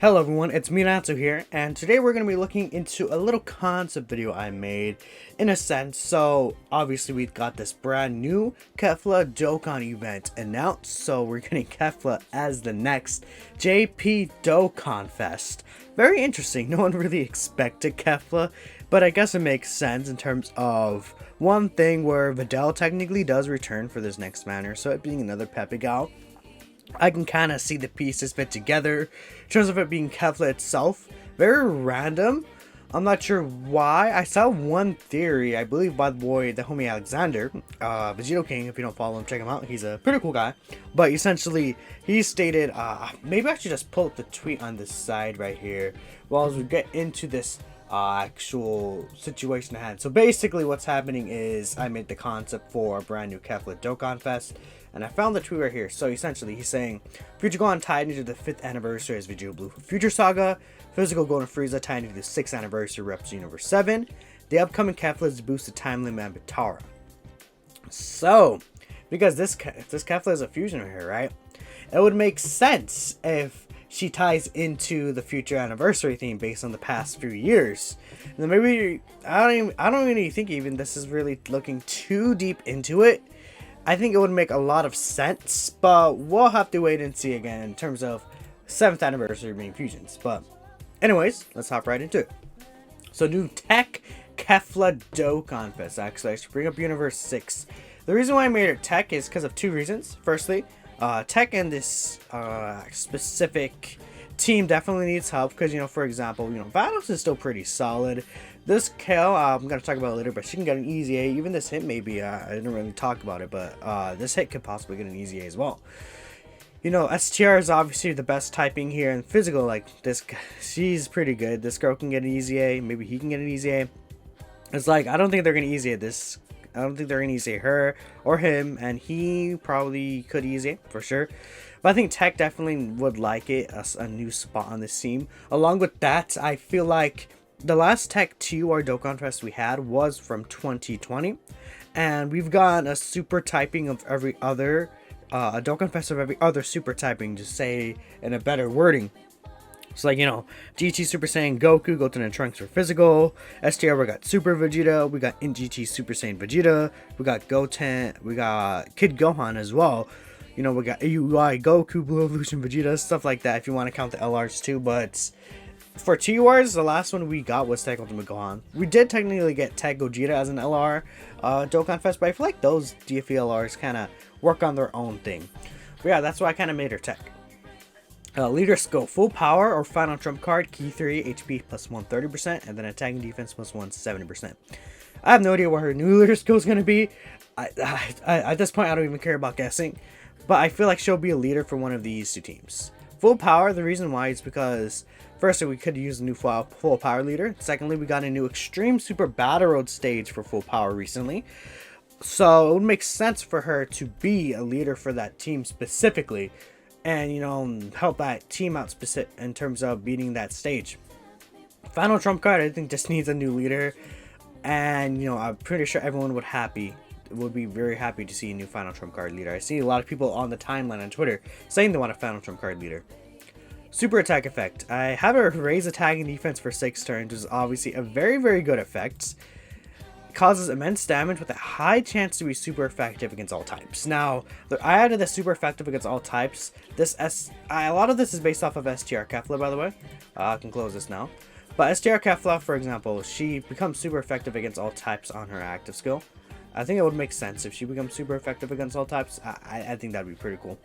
Hello everyone, it's me Natsu here, and today we're going to be looking into a little concept video I made, in a sense. So obviously we got this brand new Kefla Dokkan event announced, so we're getting Kefla as the next JP Dokkanfest. Very interesting, no one really expected Kefla, but I guess it makes sense in terms of one thing where Videl technically does return for this next manner, so it being another Pepigal. I can kind of see the pieces fit together in terms of it being Kefla itself. Very random. I'm not sure why. I saw one theory, I believe by the boy, the homie Alexander, Vegito King. If you don't follow him, check him out. He's a pretty cool guy. But essentially, he stated, maybe I should just pull up the tweet on this side right here. Well, as we get into this actual situation at hand. So basically what's happening is I made the concept for a brand new Kefla Dokkanfest, and I found the tweet right here. So essentially he's saying Future Gohan tied into the 5th anniversary as Vegeta Blue Future Saga, Physical Golden Frieza tied into the 6th anniversary Reps Universe 7, the upcoming Kefla is to boost the time limit and Batara. So because this Kefla is a fusion right here, right? It would make sense if she ties into the future anniversary theme based on the past few years. And then maybe I don't really think even this is really looking too deep into it. I think it would make a lot of sense, but we'll have to wait and see again in terms of 7th anniversary being fusions. But anyways, let's hop right into it. So new tech Kefla Dokkanfest. Actually, I should bring up Universe 6. The reason why I made it tech is because of two reasons. Firstly, tech and this specific team definitely needs help because, for example, Vados is still pretty solid. This Kale, I'm going to talk about it later, but she can get an easy A. Even this hit maybe, I didn't really talk about it, but this hit could possibly get an easy A as well. STR is obviously the best typing here in physical. Like this, she's pretty good. This girl can get an easy A. Maybe he can get an easy A. It's like, I don't think they're going to easy A this. I don't think they're going to easy her or him, and he probably could easy it for sure. But I think Tech definitely would like it, a new spot on this team. Along with that, I feel like the last Tech 2 or Dokkanfest we had was from 2020, and we've gotten a super typing of every other, a Dokkanfest of every other super typing, to say in a better wording. So like, GT Super Saiyan Goku, Goten and Trunks for physical. STR, we got Super Vegeta. We got in GT Super Saiyan Vegeta. We got Goten. We got Kid Gohan as well. We got AUI Goku, Blue Evolution Vegeta, stuff like that if you want to count the LRs too. But for TURs, the last one we got was Tech Ultimate Gohan. We did technically get Tech Gogeta as an LR Dokkanfest, but I feel like those DFE LRs kind of work on their own thing. But yeah, that's why I kind of made her Tech. Leader skill, full power or final trump card, key 3, HP plus 130%, and then attacking defense plus 170%. I have no idea what her new leader skill is going to be. At this point, I don't even care about guessing. But I feel like she'll be a leader for one of these two teams. Full power, the reason why is because, firstly, we could use a new full power leader. Secondly, we got a new Extreme Super Battle Road stage for full power recently. So it would make sense for her to be a leader for that team specifically. And help that team out specific in terms of beating that stage. Final trump card, I think, just needs a new leader, and I'm pretty sure everyone would be very happy to see a new final trump card leader. I see a lot of people on the timeline on Twitter saying they want a final trump card leader. Super attack effect. I have her raise attack and defense for 6 turns, which is obviously a very, very good effect. Causes immense damage with a high chance to be super effective against all types. Now, I added the super effective against all types. A lot of this is based off of STR Kefla, by the way. I can close this now. But STR Kefla, for example, she becomes super effective against all types on her active skill. I think it would make sense if she becomes super effective against all types. I think that'd be pretty cool.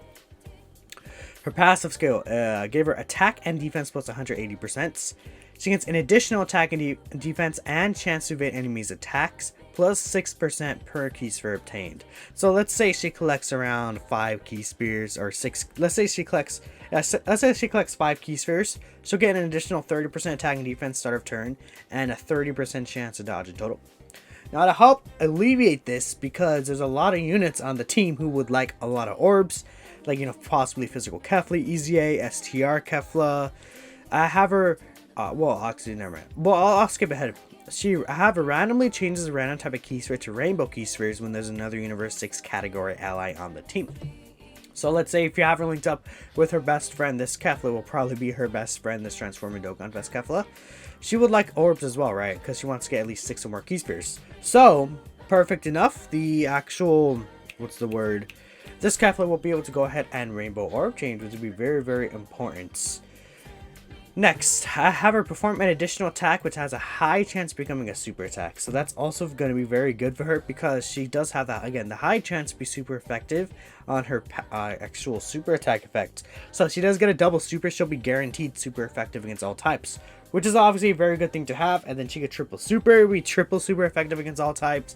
Her passive skill gave her attack and defense plus 180%. She gets an additional attack and defense and chance to evade enemies' attacks, plus 6% per key sphere obtained. So let's say she collects around 5 key spheres, or 6. Let's say she collects 5 key spheres. She'll get an additional 30% attack and defense start of turn, and a 30% chance to dodge in total. Now, to help alleviate this, because there's a lot of units on the team who would like a lot of orbs, like possibly physical Kefla, EZA, STR Kefla. I have her. Well, actually, never mind. Well, I'll skip ahead. I have her randomly changes a random type of key sphere to rainbow key spheres when there's another Universe 6 category ally on the team. So let's say if you haven't linked up with her best friend, this Kefla will probably be her best friend, this Transforming Dokkanfest Kefla. She would like orbs as well, right? Because she wants to get at least 6 or more key spheres. So, perfect enough. The actual, what's the word? This Kefla will be able to go ahead and rainbow orb change, which will be very, very important. Next, I have her perform an additional attack which has a high chance of becoming a super attack. So that's also going to be very good for her because she does have that, again, the high chance to be super effective on her actual super attack effect. So if she does get a double super, she'll be guaranteed super effective against all types, which is obviously a very good thing to have. And then she get triple super, we triple super effective against all types.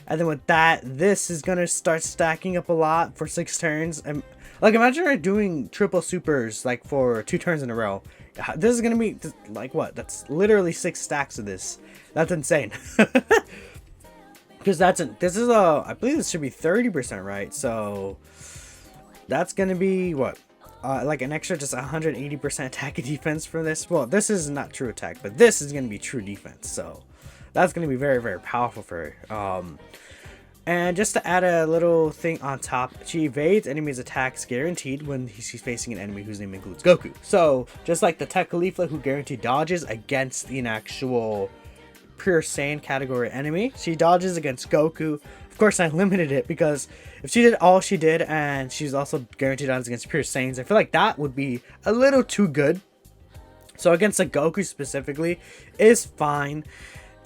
And then with that, this is going to start stacking up a lot for 6 turns. And like, imagine her doing triple supers like for 2 turns in a row. This is gonna be like what? That's literally 6 stacks of this. That's insane. Because this is I believe this should be 30%, right? So that's gonna be what? Like an extra just 180% attack and defense for this. Well, this is not true attack, but this is gonna be true defense. So that's gonna be very, very powerful for her. And just to add a little thing on top, she evades enemies' attacks guaranteed when she's facing an enemy whose name includes Goku. So, just like the Tech Kefla who guaranteed dodges against an actual pure Saiyan category enemy, she dodges against Goku. Of course, I limited it because if she did all she did and she's also guaranteed dodges against pure Saiyans, I feel like that would be a little too good. So, against the Goku specifically is fine.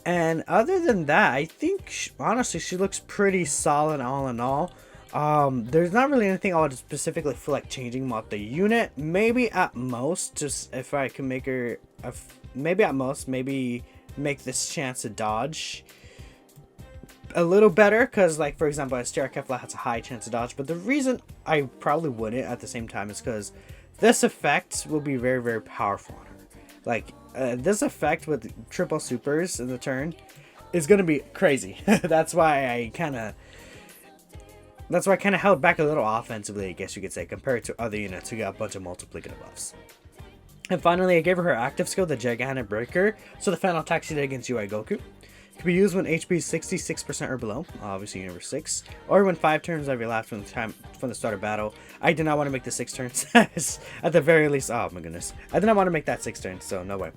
And other than that, I think, honestly, she looks pretty solid all in all. There's not really anything I would specifically feel like changing about the unit. Maybe at most, just if I can make her, maybe at most, maybe make this chance to dodge a little better. Because, like, for example, Astera Kefla has a high chance to dodge. But the reason I probably wouldn't at the same time is because this effect will be very, very powerful on her. Like, this effect with triple supers in the turn is going to be crazy. That's why I kind of held back a little offensively, I guess you could say, compared to other units who got a bunch of multiplicative buffs. And finally, I gave her active skill, the Gigantic Breaker. So the final attack she did against UI Goku can be used when HP is 66% or below, obviously Universe 6, or when 5 turns have elapsed from the start of battle. I did not want to make the 6 turns. At the very least, oh my goodness. I did not want to make that 6 turns, so no way.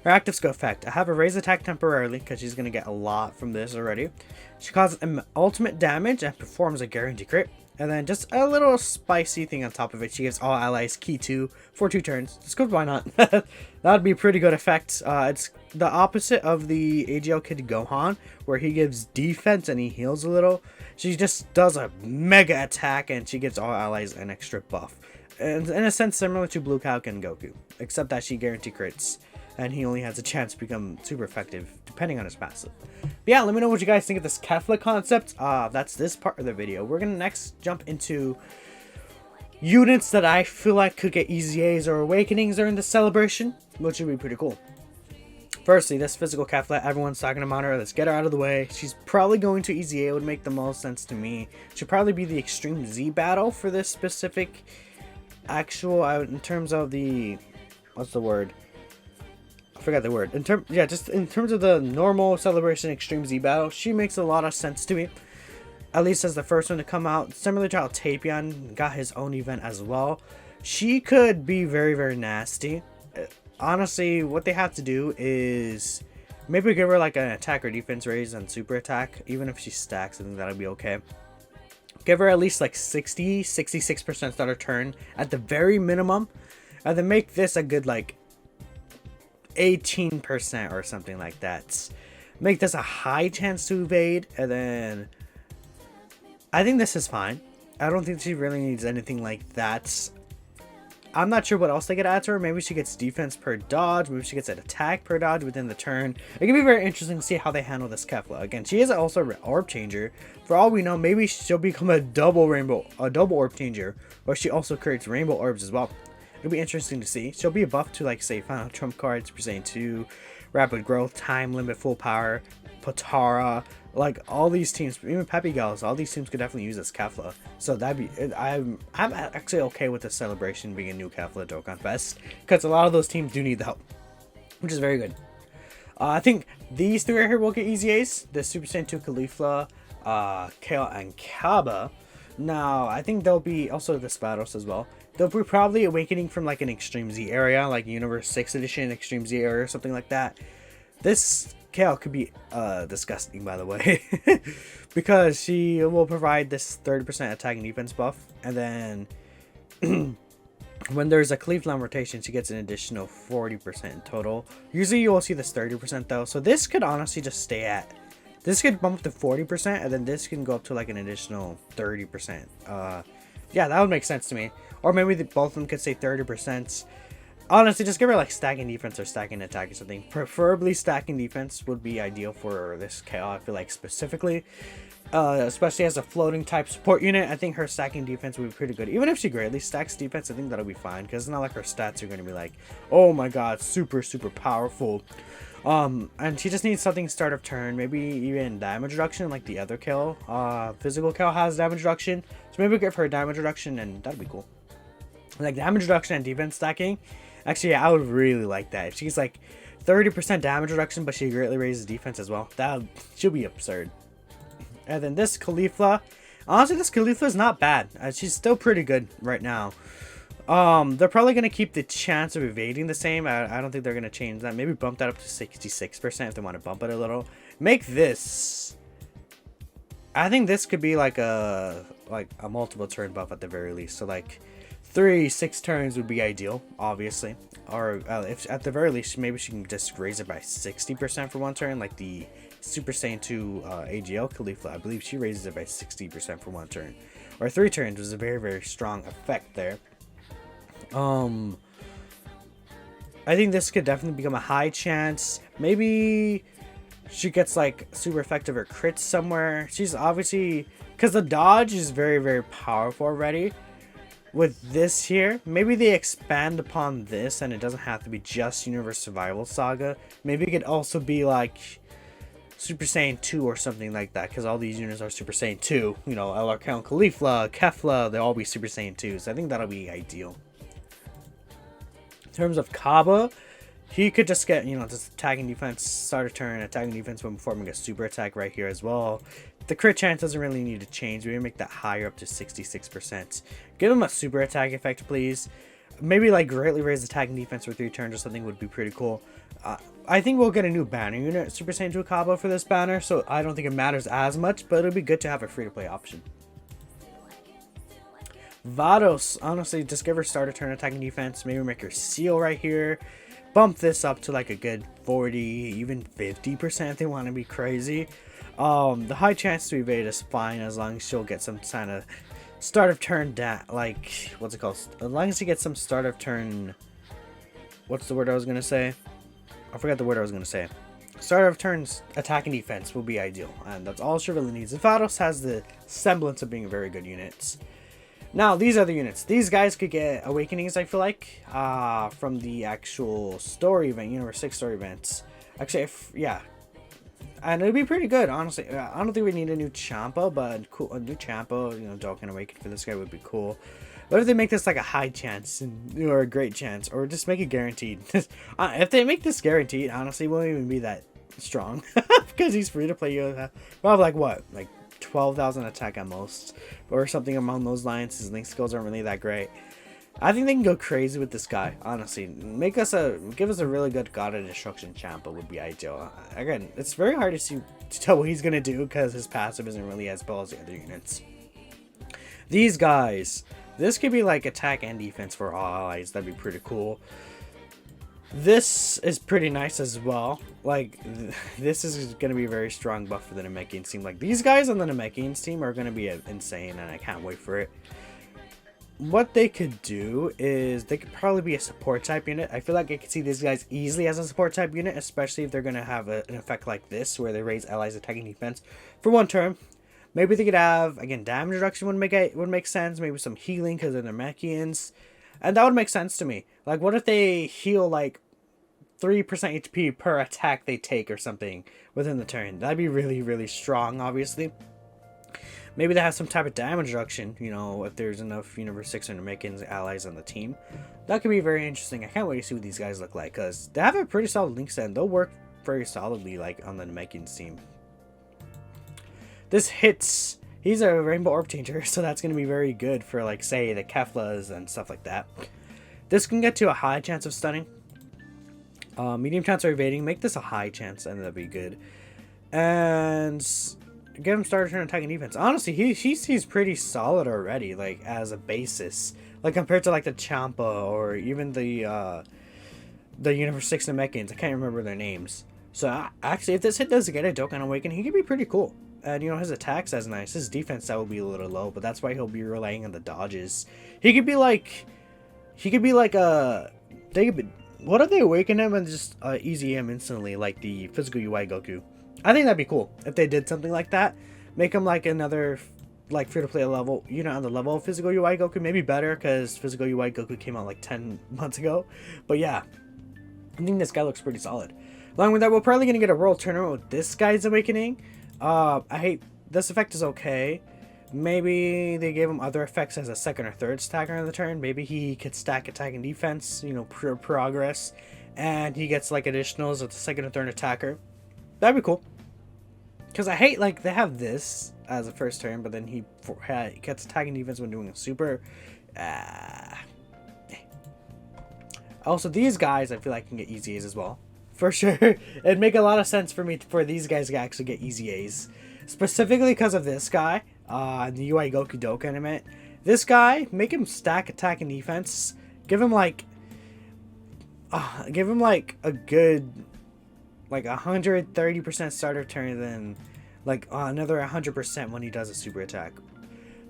Her active skill effect. I have her raise attack temporarily, because she's going to get a lot from this already. She causes ultimate damage and performs a guarantee crit. And then just a little spicy thing on top of it. She gives all allies Key 2 for 2 turns. Just good, why not? That would be a pretty good effect. It's the opposite of the AGL Kid Gohan, where he gives defense and he heals a little. She just does a mega attack and she gives all allies an extra buff. And in a sense similar to Blue Cow and Goku, except that she guarantee crits. And he only has a chance to become super effective, depending on his passive. But yeah, let me know what you guys think of this Kefla concept. That's this part of the video. We're going to next jump into units that I feel like could get EZAs or Awakenings during the celebration, which would be pretty cool. Firstly, this physical Kefla, everyone's talking about her. Let's get her out of the way. She's probably going to EZA, would make the most sense to me. Should probably be the Extreme Z battle for this specific actual, in terms of the, what's the word? I forgot the word. Just in terms of the normal celebration Extreme Z battle, she makes a lot of sense to me. At least as the first one to come out. Similar to how Tapion got his own event as well. She could be very, very nasty. Honestly, what they have to do is maybe give her like an attack or defense raise on super attack. Even if she stacks, I think that'll be okay. Give her at least like 66% starter turn at the very minimum. And then make this a good like 18% or something like that. Make this a high chance to evade, and then I think this is fine. I don't think she really needs anything like that. I'm not sure what else they could add to her. Maybe she gets defense per dodge. Maybe she gets an attack per dodge within the turn. It could be very interesting to see how they handle this Kefla. Again, she is also an orb changer. For all we know, maybe she'll become a double orb changer, or she also creates rainbow orbs as well. It'll be interesting to see. She'll be a buff to, like, say, Final Trump cards, Super Saiyan 2, Rapid Growth, Time Limit, Full Power, Potara, like, all these teams, even Peppy Gals, all these teams could definitely use this Kefla. So that'd be, I'm actually okay with the celebration being a new Kefla Dokkanfest, because a lot of those teams do need the help, which is very good. I think these three right here will get EZAs. The Super Saiyan 2 Kefla, Kale, and Kaba. Now, I think there'll be also the Spados as well. They'll be probably awakening from like an Extreme Z area, like Universe 6 Edition, Extreme Z area, or something like that. This Kale could be disgusting, by the way, because she will provide this 30% attack and defense buff, and then when there's a Kefla rotation, she gets an additional 40% in total. Usually you will see this 30% though, so this could honestly just stay at, this could bump up to 40%, and then this can go up to like an additional 30%. Yeah, that would make sense to me. Or maybe both of them could say 30%. Honestly, just give her like stacking defense or stacking attack or something. Preferably stacking defense would be ideal for this KO, I feel like, specifically. Especially as a floating type support unit, I think her stacking defense would be pretty good. Even if she greatly stacks defense, I think that'll be fine, because it's not like her stats are going to be like, oh my god, super powerful. And she just needs something start of turn, maybe even damage reduction like the other kill. Physical kill has damage reduction, so maybe give her damage reduction, and that'd be cool. Like damage reduction and defense stacking. Actually, yeah, I would really like that. If she's like 30% damage reduction, but she greatly raises defense as well, that should be absurd. And then this Kefla, honestly, this Kefla is not bad. She's still pretty good right now. They're probably going to keep the chance of evading the same. I don't think they're going to change that. Maybe bump that up to 66% if they want to bump it a little. Make this, I think this could be like a multiple turn buff at the very least. So like 6 turns would be ideal, obviously. Or if at the very least, maybe she can just raise it by 60% for one turn, like the Super Saiyan 2 AGL Kefla. I believe she raises it by 60% for one turn. Or 3 turns was a very strong effect there. I think this could definitely become a high chance. Maybe she gets like super effective or crits somewhere. She's obviously, because the dodge is very powerful already. With this here, maybe they expand upon this and it doesn't have to be just Universe Survival Saga. Maybe it could also be like Super Saiyan 2 or something like that, because all these units are Super Saiyan 2. You know, LR Kefla, they'll all be Super Saiyan 2s. I think that'll be ideal. In terms of Kaba, he could just get, you know, just attacking defense, start a turn, attacking defense when performing a super attack right here as well. The crit chance doesn't really need to change. We can make that higher up to 66%. Give him a super attack effect, please. Maybe like greatly raise attacking defense for 3 turns or something would be pretty cool. I think we'll get a new banner unit, Super Saiyan 2 Kaba, for this banner, so I don't think it matters as much, but it'll be good to have a free-to-play option. Vados, honestly, just give her starter turn attacking defense. Maybe make her seal right here. Bump this up to like a good 40, even 50% if they want to be crazy. The high chance to evade is fine as long as she'll get some kind of start of turn like, what's it called? As long as she gets some start of turn, what's the word I was gonna say? I forgot the word I was gonna say. Start of turns attacking defense will be ideal, and that's all she really needs. Vados has the semblance of being a very good unit. Now, these other units. These guys could get awakenings, I feel like, from the actual story event, Universe 6 story events. Actually, yeah. And it'd be pretty good, honestly. I don't think we need a new Champa, but cool, a new Champa, you know, Dokkan Awaken for this guy would be cool. What if they make this like a high chance, or a great chance, or just make it guaranteed? If they make this guaranteed, honestly, it won't even be that strong. Because he's free to play. You'll have like what? Like 12,000 attack at most, or something along those lines. His link skills aren't really that great. I think they can go crazy with this guy, honestly. Give us a really good God of Destruction Champa would be ideal. Again, it's very hard to tell what he's gonna do because his passive isn't really as well as the other units. These guys, this could be like attack and defense for all allies. That'd be pretty cool. This is pretty nice as well. Like, this is going to be a very strong buff for the Namekians team. Like, these guys on the Namekians team are going to be insane, and I can't wait for it. What they could do is they could probably be a support type unit. I feel like I could see these guys easily as a support type unit, especially if they're going to have an effect like this, where they raise allies attacking defense for one turn. Maybe they could have, again, damage reduction would make sense. Maybe some healing because they're Namekians. And that would make sense to me. Like, what if they heal, like, 3% HP per attack they take or something within the turn? That'd be really strong, obviously. Maybe they have some type of damage reduction, you know, if there's enough Universe 6 or Namekians allies on the team. That could be very interesting. I can't wait to see what these guys look like, because they have a pretty solid link set, and they'll work very solidly, like, on the Namekians team. This hits He's a rainbow orb changer, so that's going to be very good for, like, say, the Keflas and stuff like that. This can get to a high chance of stunning. Medium chance of evading. Make this a high chance, and that'd be good. And give him starter turn attack and defense. Honestly, he's pretty solid already, like, as a basis. Like, compared to, like, the Champa or even the Universe 6 Namekians. I can't remember their names. So, actually, if this hit does get a Dokkan Awaken, he could be pretty cool. And, you know, his attack's as nice. His defense, that will be a little low, but that's why he'll be relying on the dodges. He could be like a... What if they awaken him and just easy him instantly, like the physical UI Goku? I think that'd be cool if they did something like that. Make him like another, like, free-to-play level, you know, on the level of physical UI Goku. Maybe better, because physical UI Goku came out like 10 months ago. But yeah, I think this guy looks pretty solid. Along with that, we're probably going to get a World Tournament with this guy's awakening. I hate... This effect is okay. Maybe they gave him other effects as a second or third stacker on the turn. Maybe he could stack attack and defense, you know, progress. And he gets, like, additionals as a second or third attacker. That'd be cool. Because I hate, like, they have this as a first turn, but then he gets attack and defense when doing a super. Also, these guys, I feel like, can get easy A's as well. For sure. It'd make a lot of sense for me for these guys to actually get easy A's. Specifically because of this guy. The UI Goku Dokkan event. This guy, make him stack attack and defense. Give him like a good, like, 130% starter turn, then like another 100% when he does a super attack.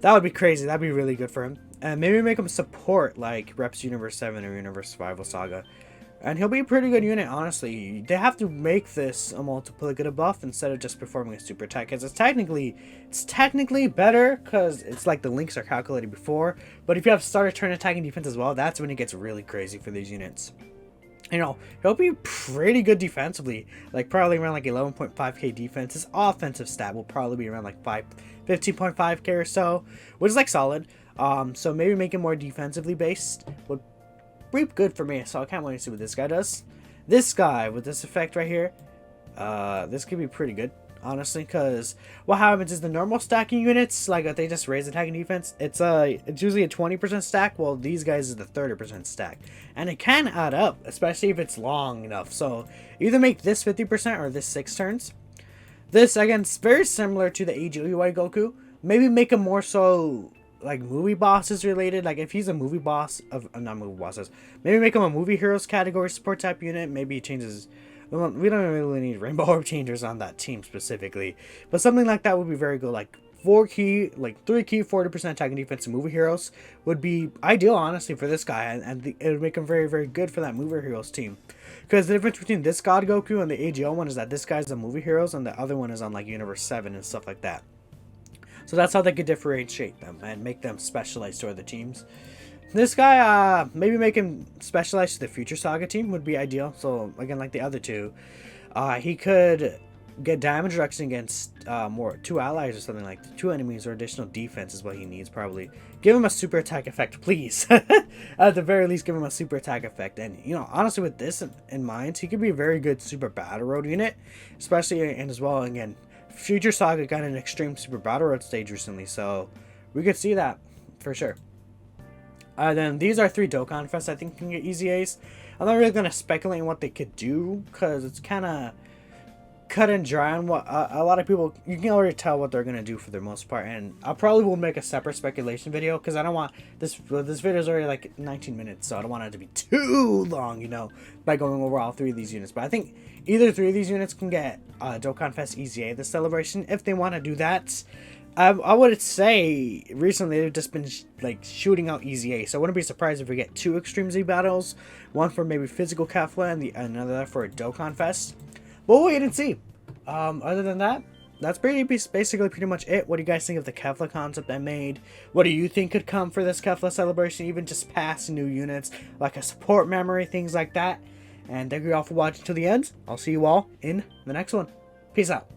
That would be crazy. That'd be really good for him. And maybe make him support like Reps Universe 7 or Universe Survival Saga. And he'll be a pretty good unit, honestly. They have to make this a multiplicative buff instead of just performing a super attack. Because it's technically better, because it's like the links are calculated before. But if you have starter turn attack and defense as well, that's when it gets really crazy for these units. You know, he'll be pretty good defensively. Like, probably around like 11.5k defense. His offensive stat will probably be around like 15.5k or so, which is like solid. So maybe make it more defensively based would be good for me. So I can't wait to see what this guy does. This guy with this effect right here, this could be pretty good, honestly, because what happens is the normal stacking units, like, if they just raise attack and defense, it's usually a 20% stack, while these guys is the 30% stack, and it can add up, especially if it's long enough. So either make this 50% or this 6 turns. This, again, is very similar to the AGUI Goku. Maybe make him more so like movie bosses related. Like, if he's a movie boss of not movie bosses, maybe make him a movie heroes category support type unit. Maybe he changes. We don't really need rainbow orb changers on that team specifically, but something like that would be very good. Like 3 key 40% attack and defense and movie heroes would be ideal, honestly, for this guy, and it would make him very, very good for that movie heroes team. Because the difference between this God Goku and the AGL one is that this guy's on movie heroes and the other one is on like Universe 7 and stuff like that. So that's how they could differentiate them and make them specialized to other teams. This guy, maybe make him specialized to the Future Saga team would be ideal. So, again, like the other two, he could get damage reduction against 2 allies or something, like 2 enemies, or additional defense is what he needs, probably. Give him a super attack effect, please. At the very least, give him a super attack effect. And, you know, honestly, with this in mind, he could be a very good super battle road unit, especially, and as well, again, Future Saga got an extreme super battle road stage recently, so we could see that for sure. Then these are 3 Dokkanfest I think can get easy A's. I'm not really going to speculate on what they could do, because it's kind of cut and dry on what a lot of people, you can already tell what they're going to do for the most part, and I probably will make a separate speculation video, because I don't want, this video is already like 19 minutes, so I don't want it to be too long, you know, by going over all 3 of these units. But I think either 3 of these units can get Dokkanfest Easy A this celebration, if they want to do that. I would say recently they've just been like shooting out Easy A, so I wouldn't be surprised if we get 2 Extreme Z battles, one for maybe physical Kefla and another for a Dokkanfest. We'll wait and see. Other than that, that's basically pretty much it. What do you guys think of the Kefla concept I made? What do you think could come for this Kefla celebration? Even just past new units, like a support memory, things like that. And thank you all for watching till the end. I'll see you all in the next one. Peace out.